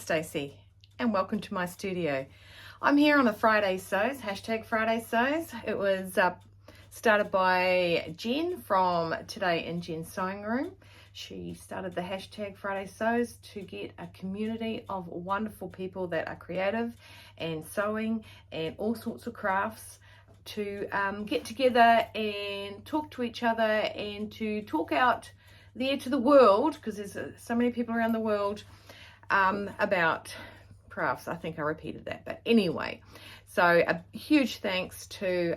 Stacey and welcome to my studio. I'm here on a Friday Sews, hashtag Friday Sews. It was started by Jen from Today in Jen's Sewing Room. She started the hashtag Friday Sews to get a community of wonderful people that are creative and sewing and all sorts of crafts to get together and talk to each other and to talk out there to the world, because there's so many people around the world about crafts. I think I repeated that, but anyway, so a huge thanks to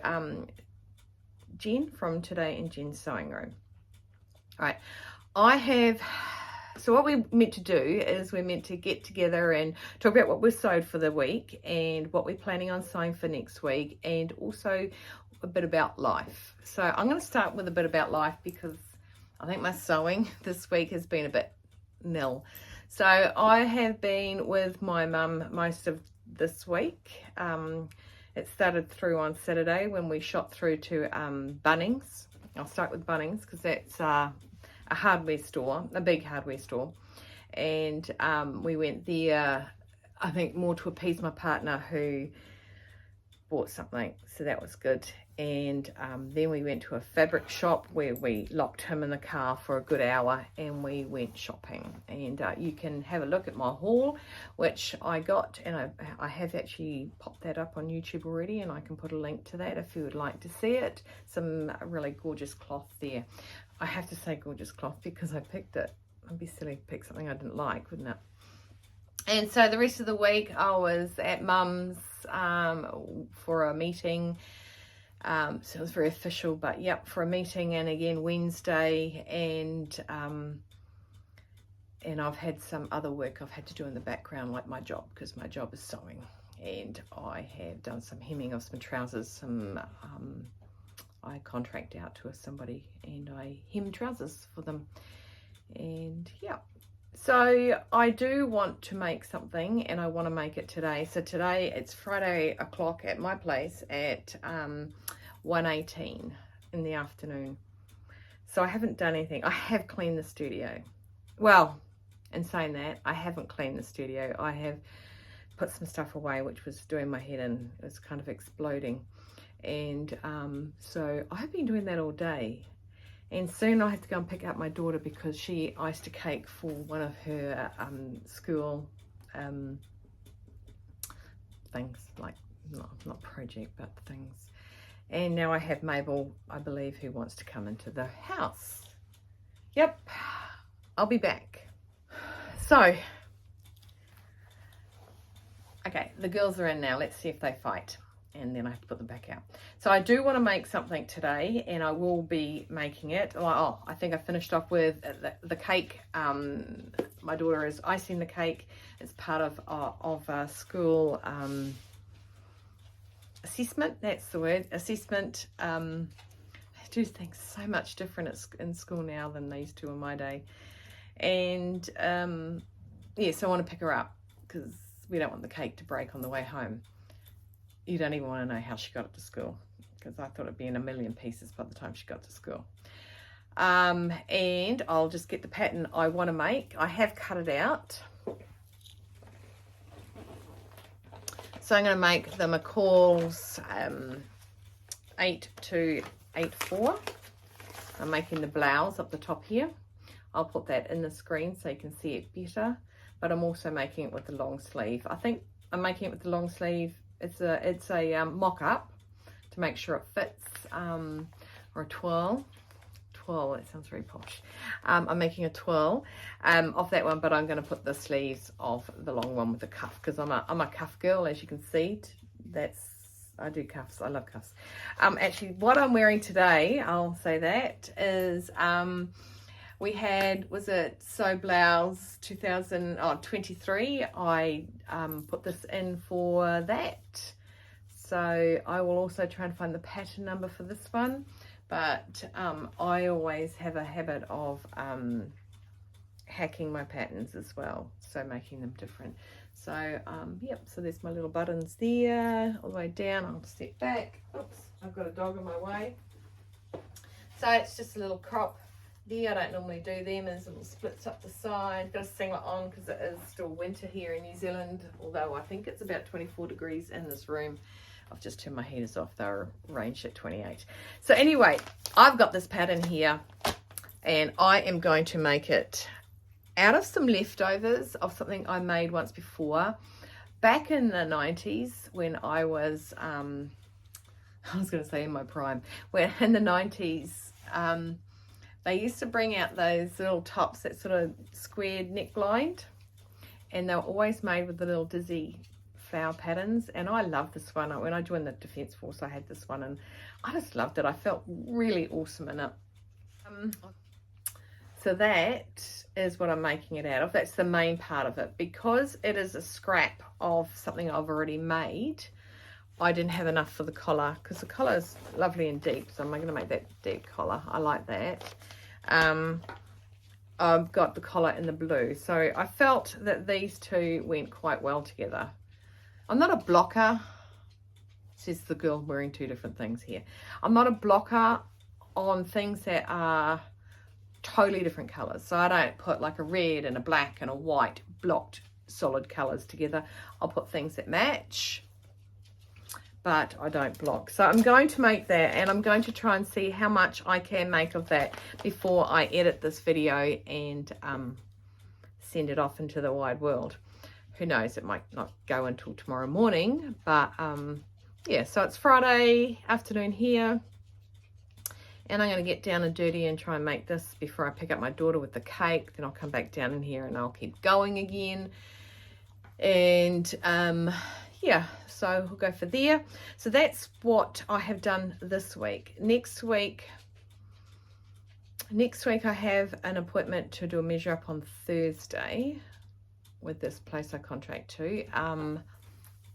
Jen from Today in Jen's Sewing Room. All right, so what we're meant to do is we're meant to get together and talk about what we've sewed for the week and what we're planning on sewing for next week, and also a bit about life. So I'm going to start with a bit about life because I think my sewing this week has been a bit nil. So I have been with my mum most of this week. It started through on Saturday when we shot through to Bunnings. I'll start with Bunnings because that's a hardware store, a big hardware store. And we went there, I think more to appease my partner who bought something, so that was good. And then we went to a fabric shop where we locked him in the car for a good hour and we went shopping. And you can have a look at my haul, which I got, and I have actually popped that up on YouTube already, and I can put a link to that if you would like to see it. Some really gorgeous cloth there. I have to say gorgeous cloth because I picked it. I'd be silly to pick something I didn't like, wouldn't it? And so the rest of the week I was at Mum's for a meeting. So it was very official, but yep, for a meeting, and again Wednesday, and I've had some other work I've had to do in the background, like my job, because my job is sewing, and I have done some hemming of some trousers. I contract out to somebody and I hem trousers for them, and yeah. So I do want to make something, and I want to make it today. So today it's Friday o'clock at my place at 1:18 in the afternoon. So I haven't done anything. I have cleaned the studio. Well, in saying that, I haven't cleaned the studio. I have put some stuff away which was doing my head in. It was kind of exploding. And so I've been doing that all day. And soon I have to go and pick up my daughter because she iced a cake for one of her school things, like not project, but things. And now I have Mabel, I believe, who wants to come into the house. Yep, I'll be back. So, okay, the girls are in now. Let's see if they fight. And then I have to put them back out. So I do want to make something today, and I will be making it. Oh, I think I finished off with the cake. My daughter is icing the cake. It's part of a school assessment. That's the word, assessment. I do things so much different in school now than they used to in my day. And yeah, so I want to pick her up because we don't want the cake to break on the way home. You don't even want to know how she got it to school, because I thought it'd be in a million pieces by the time she got to school. And I'll just get the pattern I want to make. I have cut it out. So I'm going to make the MCCall's 8284. I'm making the blouse up the top here. I'll put that in the screen so you can see it better. But I'm also making it with the long sleeve. I think I'm making it with the long sleeve. It's a mock-up to make sure it fits, or a twirl. Twirl, that sounds very posh. I'm making a twirl off that one, but I'm going to put the sleeves of the long one with the cuff, because I'm a cuff girl, as you can see. I do cuffs. I love cuffs. Actually, what I'm wearing today, I'll say that, is we had, was it Sew Blouse 2023? I put this in for that. So I will also try and find the pattern number for this one. But I always have a habit of hacking my patterns as well, so making them different. So yep, so there's my little buttons there, all the way down. I'll step back. Oops, I've got a dog in my way. So it's just a little crop there. I don't normally do them as little splits up the side. Got a singlet on because it is still winter here in New Zealand, although I think it's about 24 degrees in this room. I've just turned my heaters off, they're ranged at 28. So anyway, I've got this pattern here and I am going to make it out of some leftovers of something I made once before. Back in the 90s when I was going to say in my prime, when in the 90s, they used to bring out those little tops that sort of squared necklined, and they were always made with the little dizzy flower patterns, and I love this one. When I joined the Defence Force, I had this one and I just loved it. I felt really awesome in it. So that is what I'm making it out of. That's the main part of it. Because it is a scrap of something I've already made, I didn't have enough for the collar, because the collar is lovely and deep, so I'm going to make that deep collar. I like that. I've got the collar in the blue, so I felt that these two went quite well together. I'm not a blocker, says the girl wearing two different things here. I'm not a blocker on things that are totally different colors, so I don't put like a red and a black and a white blocked solid colors together. I'll put things that match, but I don't block. So I'm going to make that, and I'm going to try and see how much I can make of that before I edit this video and send it off into the wide world. Who knows, it might not go until tomorrow morning, but yeah, so it's Friday afternoon here, and I'm going to get down and dirty and try and make this before I pick up my daughter with the cake. Then I'll come back down in here and I'll keep going again. And yeah, so we'll go for there. So that's what I have done this week. Next week I have an appointment to do a measure up on Thursday with this place I contract to.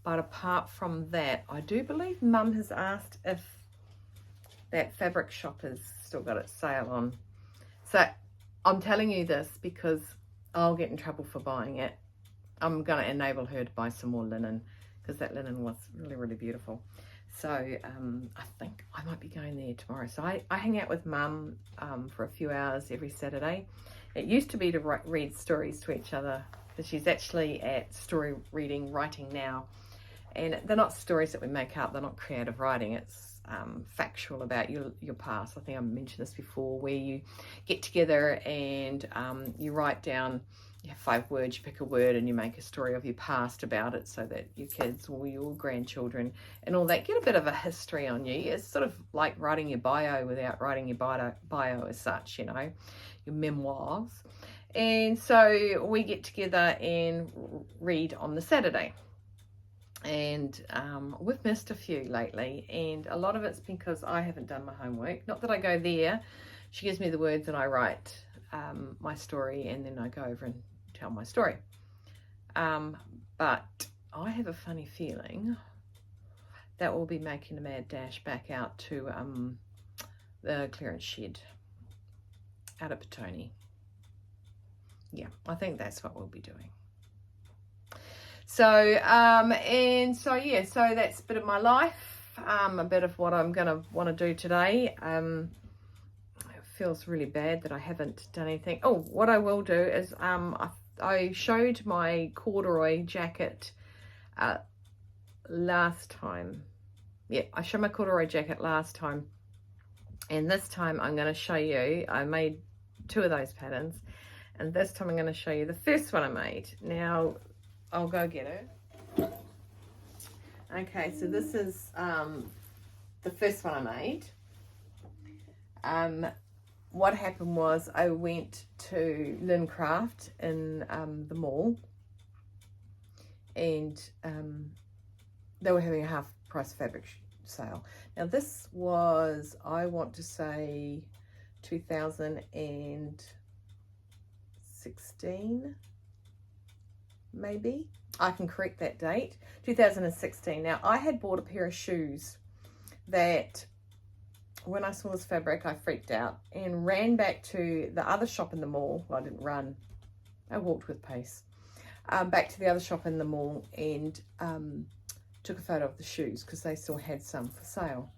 But apart from that, I do believe Mum has asked if that fabric shop has still got its sale on. So I'm telling you this because I'll get in trouble for buying it. I'm going to enable her to buy some more linen, because that linen was really, really beautiful. So I think I might be going there tomorrow. So I hang out with Mum for a few hours every Saturday. It used to be to read stories to each other, but she's actually at story reading writing now. And they're not stories that we make up. They're not creative writing. It's factual about your past. I think I mentioned this before, where you get together and you write down, you have 5 words, you pick a word and you make a story of your past about it, so that your kids or your grandchildren and all that get a bit of a history on you. It's sort of like writing your bio without writing your bio as such, you know, your memoirs. And so we get together and read on the Saturday. And we've missed a few lately, and a lot of it's because I haven't done my homework. Not that I go there, she gives me the words and I write my story, and then I go over and tell my story. But I have a funny feeling that we'll be making a mad dash back out to the clearance shed out at Butterick. Yeah, I think that's what we'll be doing. So, and so, yeah, so that's a bit of my life, a bit of what I'm going to want to do today. It feels really bad that I haven't done anything. Oh, what I will do is, I showed my corduroy jacket last time. Yeah, I showed my corduroy jacket last time. And this time I'm going to show you, I made 2 of those patterns. And this time I'm going to show you the first one I made. Now, I'll go get her. Okay, so this is the first one I made. What happened was I went to Lincraft in the mall, and they were having a half price fabric sale. Now this was, I want to say, 2016. Maybe I can correct that date, 2016. Now I had bought a pair of shoes that when I saw this fabric I freaked out and ran back to the other shop in the mall. Well, I didn't run, I walked with pace, back to the other shop in the mall and took a photo of the shoes because they still had some for sale.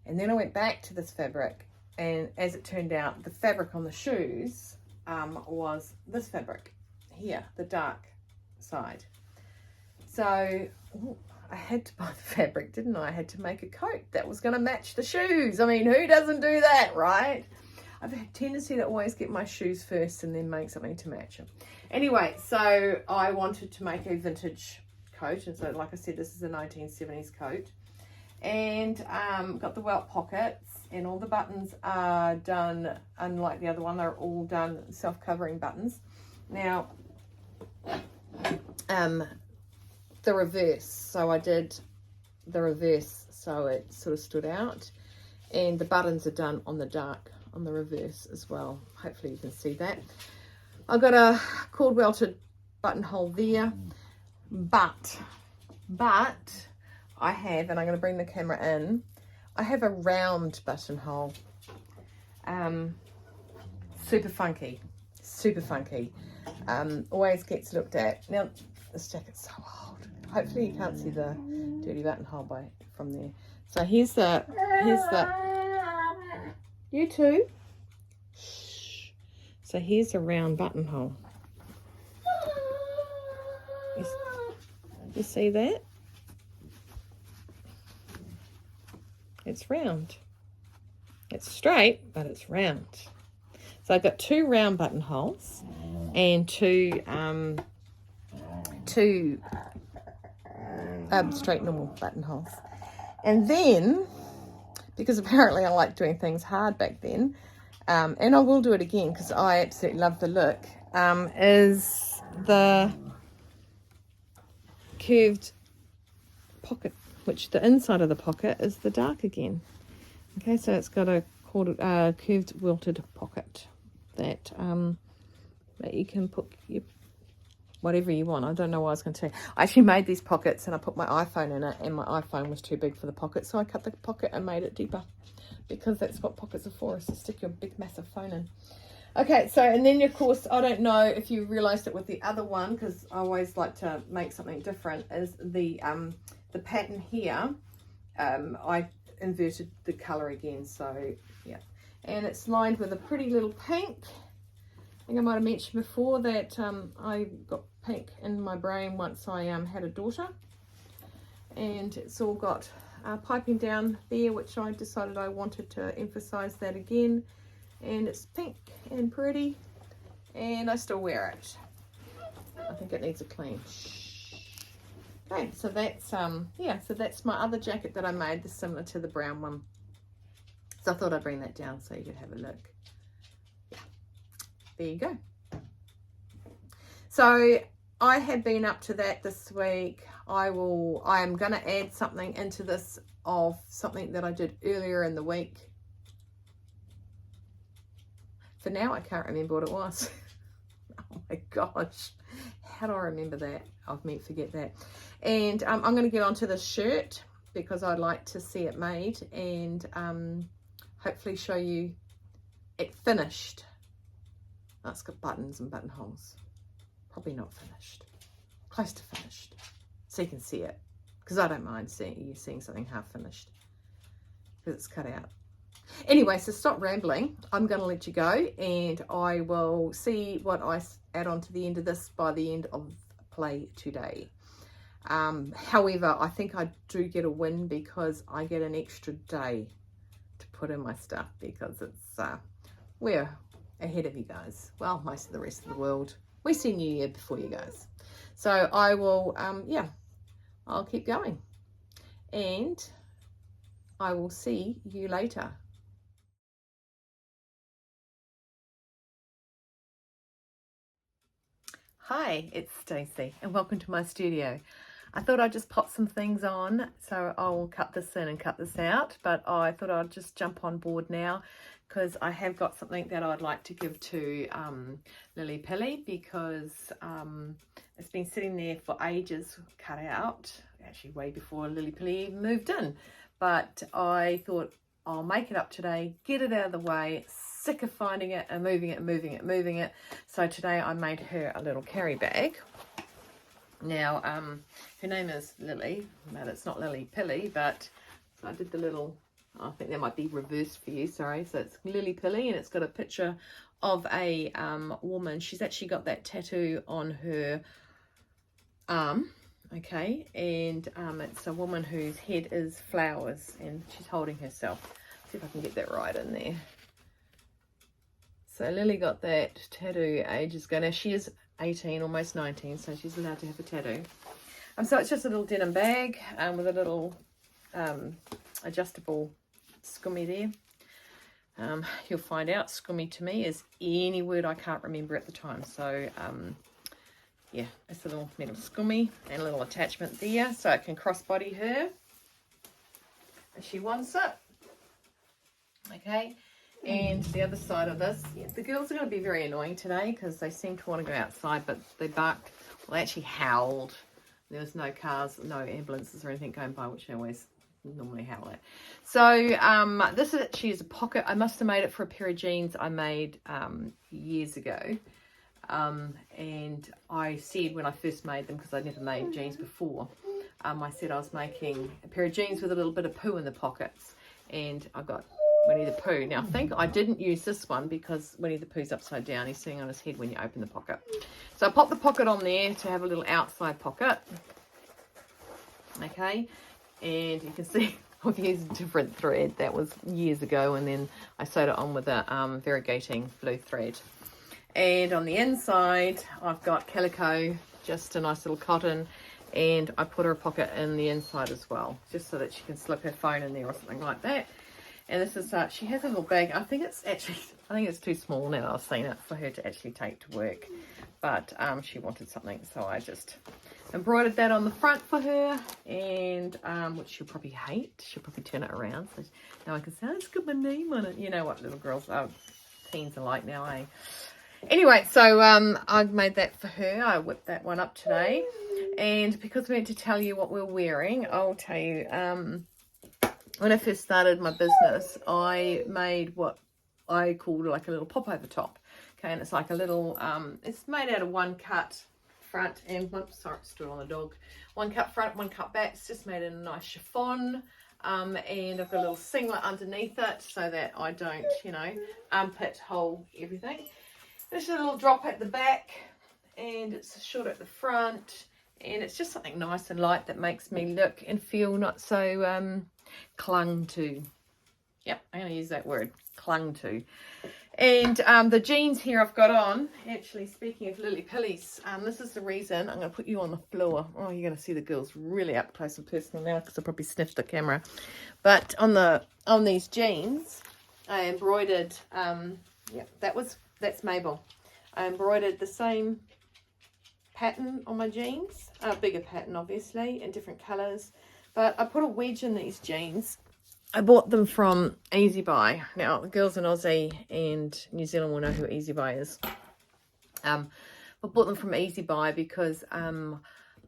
And then I went back to this fabric and as it turned out, the fabric on the shoes was this fabric here, the dark side. So I had to buy the fabric, didn't I? I had to make a coat that was going to match the shoes. I mean, who doesn't do that, right? I've had a tendency to always get my shoes first and then make something to match them. Anyway, so I wanted to make a vintage coat, and so like I said, this is a 1970s coat, and got the welt pockets, and all the buttons are done, unlike the other one, they're all done self-covering buttons. Now the reverse, so I did the reverse so it sort of stood out, and the buttons are done on the dark on the reverse as well. Hopefully you can see that. I've got a cord welted buttonhole there, but I have, and I'm going to bring the camera in, I have a round buttonhole. Super funky, always gets looked at. Now this jacket's so old, hopefully you can't see the dirty buttonhole from there. So here's the you too. Shh. So here's a round buttonhole. You see that? It's round. It's straight, but it's round. So I've got two round buttonholes and two straight normal buttonholes. And then, because apparently I like doing things hard back then, and I will do it again because I absolutely love the look, is the curved pocket, which the inside of the pocket is the dark again. Okay, so it's got a curved welted pocket that you can put whatever you want. I don't know what I was going to say. I actually made these pockets and I put my iPhone in it, and my iPhone was too big for the pocket, so I cut the pocket and made it deeper, because that's what pockets are for, is to stick your big massive phone in. Okay, so, and then of course, I don't know if you realized it with the other one, because I always like to make something different, is the pattern here. I inverted the color again, so yeah, and it's lined with a pretty little pink. I think I might have mentioned before that I got pink in my brain once I had a daughter, and it's all got piping down there, which I decided I wanted to emphasize that again, and it's pink and pretty, and I still wear it. I think it needs a clean. Okay, so that's yeah, so that's my other jacket that I made, that's similar to the brown one, so I thought I'd bring that down so you could have a look. There you go. So I have been up to that this week. I am going to add something into this of something that I did earlier in the week. For now, I can't remember what it was. Oh my gosh. How do I remember that? I've meant forget that. And I'm going to get onto this shirt because I'd like to see it made, and hopefully show you it finished. It's got buttons and buttonholes. Probably not finished. Close to finished. So you can see it. Because I don't mind seeing something half finished, because it's cut out. Anyway, so stop rambling. I'm going to let you go, and I will see what I add on to the end of this by the end of play today. However, I think I do get a win because I get an extra day to put in my stuff, because it's we're ahead of you guys. Well, most of the rest of the world. We see New Year before you guys. So I will, yeah, I'll keep going. And I will see you later. Hi, it's Stacey, and welcome to my studio. I thought I'd just pop some things on, so I'll cut this in and cut this out, but I thought I'd just jump on board now, because I have got something that I'd like to give to Lily Pilly, because it's been sitting there for ages, cut out, actually way before Lily Pilly even moved in. But I thought I'll make it up today, get it out of the way, sick of finding it and moving it. So today I made her a little carry bag. Now, her name is Lily, but it's not Lily Pilly, but so I did the little I think that might be reversed for you, sorry. So it's Lily Pilly, and it's got a picture of a woman. She's actually got that tattoo on her arm, okay, and it's a woman whose head is flowers, and she's holding herself. See if I can get that right in there. So Lily got that tattoo ages ago. Now she is 18, almost 19, so she's allowed to have a tattoo. So it's just a little denim bag with a little adjustable scummy there. You'll find out scummy to me is any word I can't remember at the time. So yeah, it's a little metal scummy and a little attachment there so it can crossbody her if she wants it. Okay, and the other side of this, yeah, the girls are going to be very annoying today because they seem to want to go outside, but they barked, well, they actually howled. There was no cars, no ambulances or anything going by, which they always normally howl at. So this is actually is a pocket. I must have made it for a pair of jeans I made years ago. And I said when I first made them, because I'd never made jeans before, I said I was making a pair of jeans with a little bit of poo in the pockets, and I got Winnie the Pooh. Now I think I didn't use this one because Winnie the Pooh's upside down. He's sitting on his head when you open the pocket. So I popped the pocket on there to have a little outside pocket. Okay, and you can see I've used a different thread. That was years ago, and then I sewed it on with a variegating blue thread. And on the inside I've got calico, just a nice little cotton, and I put her a pocket in the inside as well, just so that she can slip her phone in there or something like that. And this is she has a little bag. I think it's too small now that I've seen it for her to actually take to work, but she wanted something, so I just embroidered that on the front for her, and which she'll probably hate. She'll probably turn it around so now I can say, oh, it's got my name on it. You know what little girls teens are like now, eh? Anyway, so I made that for her. I whipped that one up today, and because we had to tell you what we're wearing, I'll tell you. When I first started my business, I made what I called like a little popover top. Okay, and it's like a little, it's made out of one cut front and one, sorry, it stood on the dog. One cut front, one cut back. It's just made in a nice chiffon. And I've got a little singlet underneath it so that I don't, you know, armpit hole everything. There's a little drop at the back, and it's short at the front, and it's just something nice and light that makes me look and feel not so clung to. Yep, I'm going to use that word, clung to. And the jeans here I've got on, actually speaking of Lily Pillies, this is the reason. I'm going to put you on the floor. Oh, you're going to see the girls really up close and personal now because I probably sniffed the camera. But on these jeans, I embroidered, yeah, that's Mabel. I embroidered the same pattern on my jeans, a bigger pattern obviously, in different colours. But I put a wedge in these jeans. I bought them from Easy Buy. Now, the girls in Aussie and New Zealand will know who Easy Buy is. I bought them from Easy Buy because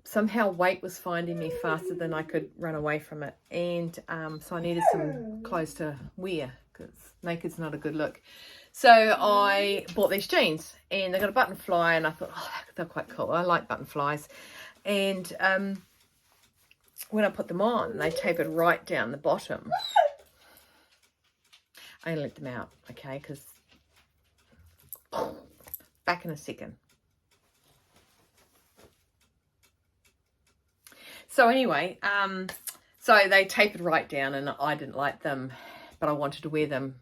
somehow weight was finding me faster than I could run away from it. And so I needed some clothes to wear because naked's not a good look. So I bought these jeans, and they got a button fly, and I thought, oh, they're quite cool. I like button flies. And when I put them on, they tapered right down the bottom. I only let them out, okay, because back in a second. So anyway, so they tapered right down, and I didn't like them, but I wanted to wear them.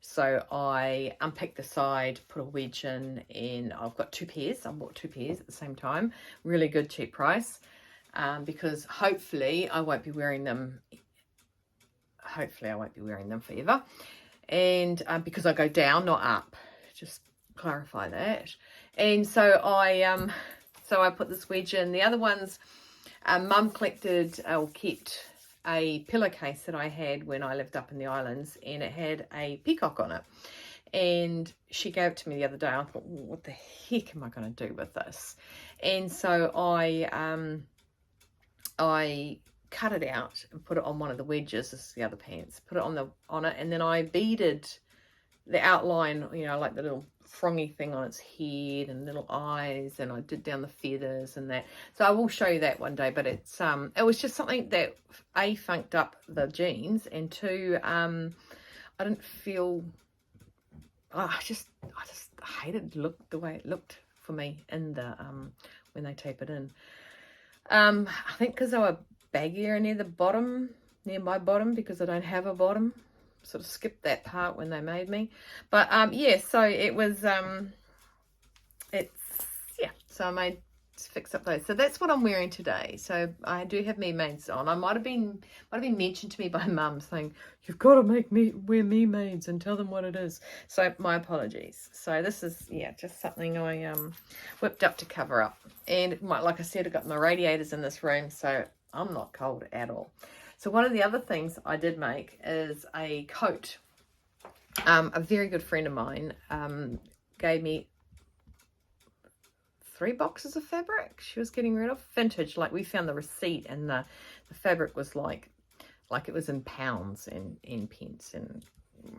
So I unpicked the side, put a wedge in, and I've got two pairs. I bought two pairs at the same time. Really good, cheap price. Because hopefully I won't be wearing them. Hopefully I won't be wearing them forever. And because I go down, not up. Just clarify that. And so I put this wedge in. The other ones, Mum collected or kept a pillowcase that I had when I lived up in the islands, and it had a peacock on it. And she gave it to me the other day. I thought, what the heck am I going to do with this? And so I cut it out and put it on one of the wedges. This is the other pants. Put it on it, and then I beaded the outline, you know, like the little frongy thing on its head and little eyes, and I did down the feathers and that. So I will show you that one day, but it's it was just something that A, funked up the jeans, and two, I didn't feel, I just hated the way it looked for me in the when they tape it in. I think because they were baggier near the bottom, near my bottom, because I don't have a bottom. Sort of skipped that part when they made me. But yeah, so it was so I made fix up those. So that's what I'm wearing today. So I do have me maids on. I might have been mentioned to me by Mum saying, you've got to make me wear me maids and tell them what it is. So my apologies. So this is, yeah, just something I whipped up to cover up. And like I said, I've got my radiators in this room, so I'm not cold at all. So one of the other things I did make is a coat. A very good friend of mine gave me 3 boxes of fabric she was getting rid of. Vintage, like we found the receipt, and the fabric was like it was in pounds and in pence. And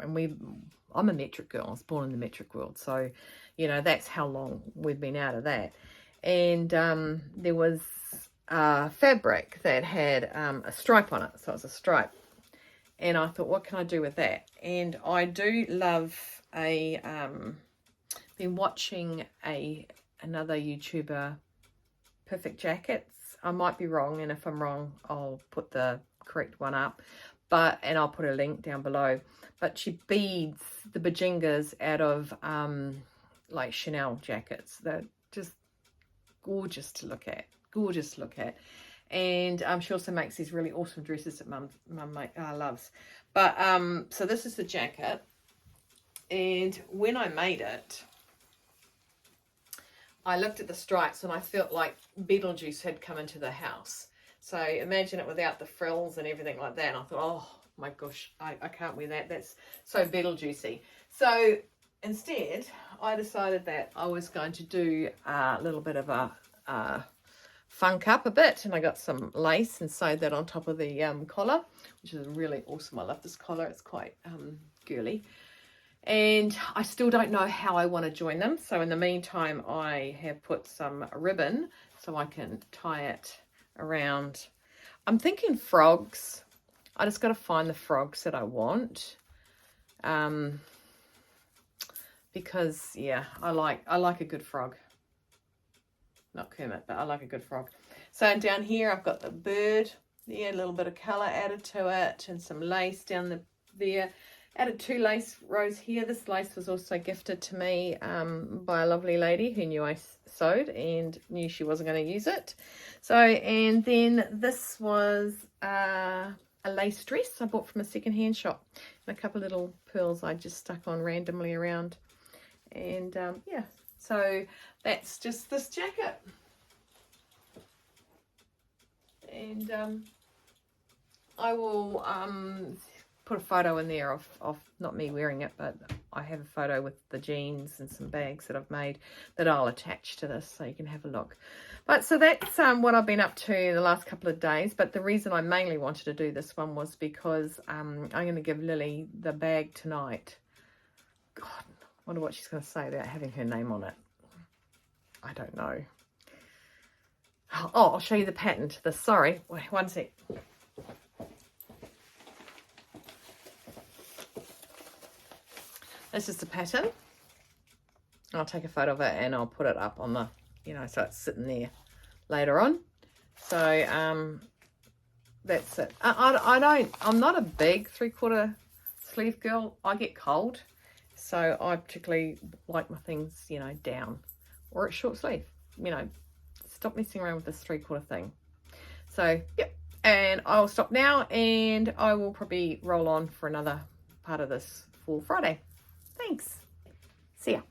I'm a metric girl. I was born in the metric world. So, you know, that's how long we've been out of that. And there was fabric that had a stripe on it, so it was a stripe, and I thought, what can I do with that? And I do love been watching another YouTuber, Perfect Jackets. I might be wrong, and if I'm wrong, I'll put the correct one up, and I'll put a link down below. But she beads the bajingas out of like Chanel jackets. They're just gorgeous to look at. And she also makes these really awesome dresses that mum loves. But so this is the jacket, and when I made it, I looked at the stripes and I felt like Beetlejuice had come into the house. So imagine it without the frills and everything like that, and I thought, oh my gosh, I can't wear that, that's so Beetlejuicy. So instead I decided that I was going to do a little bit of a funk up a bit, and I got some lace and sewed that on top of the collar, which is really awesome. I love this collar, it's quite girly, and I still don't know how I want to join them. So in the meantime, I have put some ribbon so I can tie it around. I'm thinking frogs. I just got to find the frogs that I want, because yeah, I like a good frog. Not Kermit, but I like a good frog. So down here I've got the bird. Yeah, a little bit of colour added to it, and some lace down there. Added 2 lace rows here. This lace was also gifted to me by a lovely lady who knew I sewed and knew she wasn't going to use it. So, and then this was a lace dress I bought from a second-hand shop, and a couple of little pearls I just stuck on randomly around. And yeah, so that's just this jacket. And I will put a photo in there of not me wearing it, but I have a photo with the jeans and some bags that I've made that I'll attach to this so you can have a look. But so that's what I've been up to the last couple of days. But the reason I mainly wanted to do this one was because I'm going to give Lily the bag tonight. God, I wonder what she's going to say about having her name on it. I don't know. Oh, I'll show you the pattern to this. Sorry, wait, one sec. This is the pattern. I'll take a photo of it and I'll put it up on the, you know, so it's sitting there later on. So that's it. I'm not a big 3/4 sleeve girl. I get cold, so I particularly like my things, you know, down or at short sleeve. You know, stop messing around with this 3/4 thing. So yep, and I'll stop now, and I will probably roll on for another part of this for Friday. Thanks. See ya.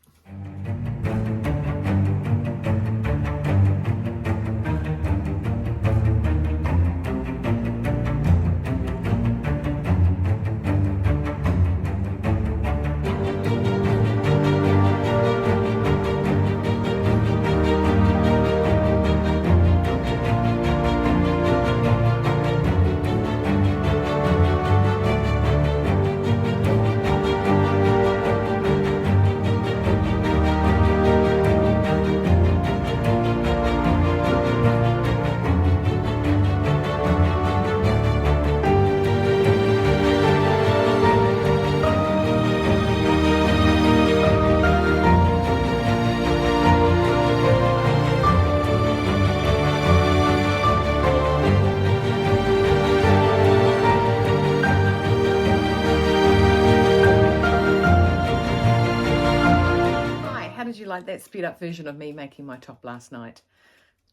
that speed up version of me making my top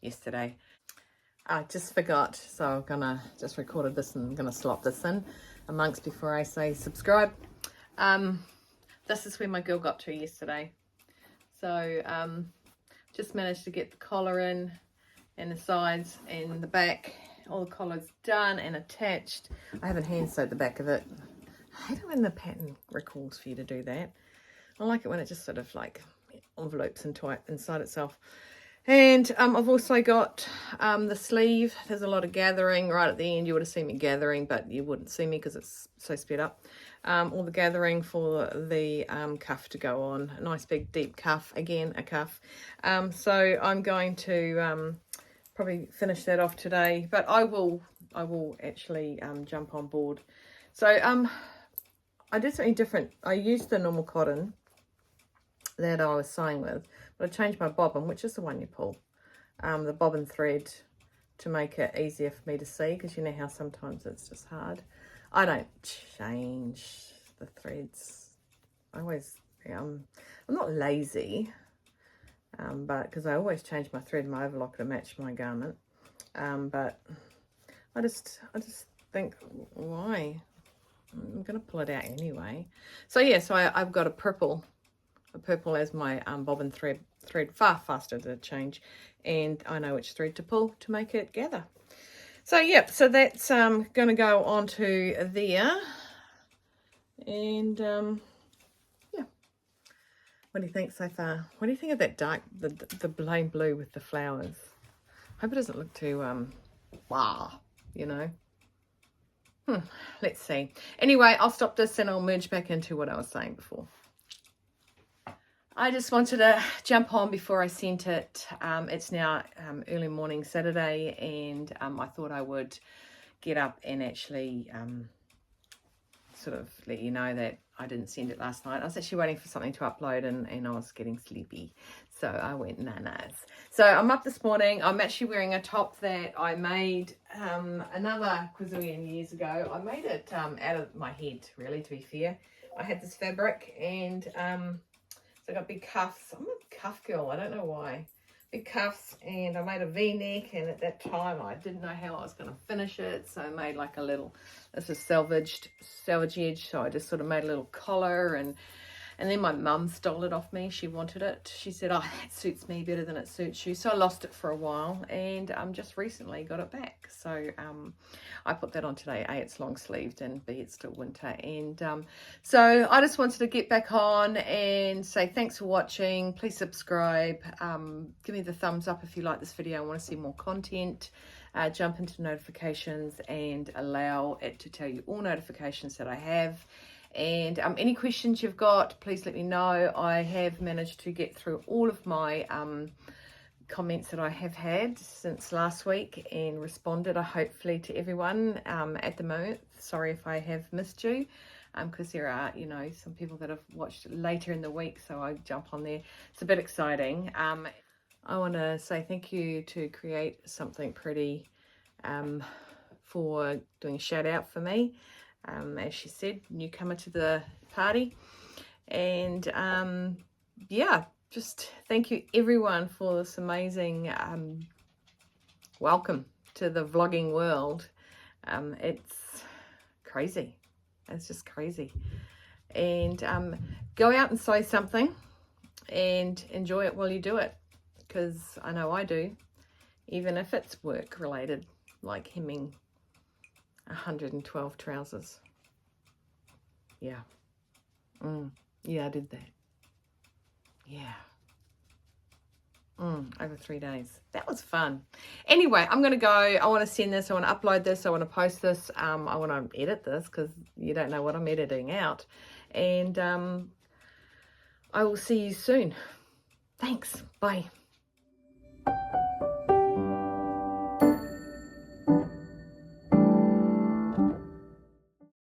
yesterday. I just forgot, so I'm gonna just recorded this and I'm gonna slop this in amongst before I say subscribe. This is where my girl got to yesterday. So just managed to get the collar in and the sides and the back. All the collars done and attached. I haven't hand sewed the back of it. I hate it when the pattern recalls for you to do that. I like it when it just sort of like envelopes inside itself. And I've also got the sleeve. There's a lot of gathering right at the end. You would have seen me gathering, but you wouldn't see me because it's so sped up. All the gathering for the cuff to go on. A nice big deep cuff. Again, a cuff. So I'm going to probably finish that off today, but I will actually jump on board. So I did something different. I used the normal cotton that I was sewing with, but I changed my bobbin, which is the one you pull, the bobbin thread, to make it easier for me to see, because you know how sometimes it's just hard. I don't change the threads. I always, I'm not lazy, but because I always change my thread and my overlock to match my garment. But I just think, why? I'm going to pull it out anyway. So yeah, so I've got a purple as my bobbin thread, far faster to change, and I know which thread to pull to make it gather. So yep, so that's going to go onto there, and yeah. What do you think so far? What do you think of that dark, the plain blue with the flowers? Hope it doesn't look too wow, you know. Let's see. Anyway, I'll stop this and I'll merge back into what I was saying before. I just wanted to jump on before I sent it. It's now early morning Saturday, and I thought I would get up and actually sort of let you know that I didn't send it last night. I was actually waiting for something to upload, and I was getting sleepy. So I went nanas. So I'm up this morning. I'm actually wearing a top that I made another quizillion years ago. I made it out of my head, really, to be fair. I had this fabric, and so I got big cuffs. I'm a cuff girl. I don't know why. Big cuffs, and I made a V-neck, and at that time I didn't know how I was going to finish it, so I made like a little, this is salvage edge, so I just sort of made a little collar, and then my mum stole it off me. She wanted it. She said, oh, that suits me better than it suits you. So I lost it for a while, and just recently got it back. So I put that on today. A, it's long sleeved, and B, it's still winter. And so I just wanted to get back on and say thanks for watching. Please subscribe. Give me the thumbs up if you like this video and want to see more content. Jump into notifications and allow it to tell you all notifications that I have. And any questions you've got, please let me know. I have managed to get through all of my comments that I have had since last week and responded, hopefully, to everyone at the moment. Sorry if I have missed you, because there are, you know, some people that have watched later in the week, so I jump on there. It's a bit exciting. I want to say thank you to Create Something Pretty for doing a shout out for me. As she said, newcomer to the party. And yeah, just thank you everyone for this amazing welcome to the vlogging world. It's crazy. It's just crazy. And go out and sew something and enjoy it while you do it, because I know I do, even if it's work related, like hemming 112 trousers. Yeah. Yeah, I did that. Yeah. Over 3 days. That was fun. Anyway, I'm going to go. I want to send this. I want to upload this. I want to post this. I want to edit this, because you don't know what I'm editing out. And I will see you soon. Thanks. Bye.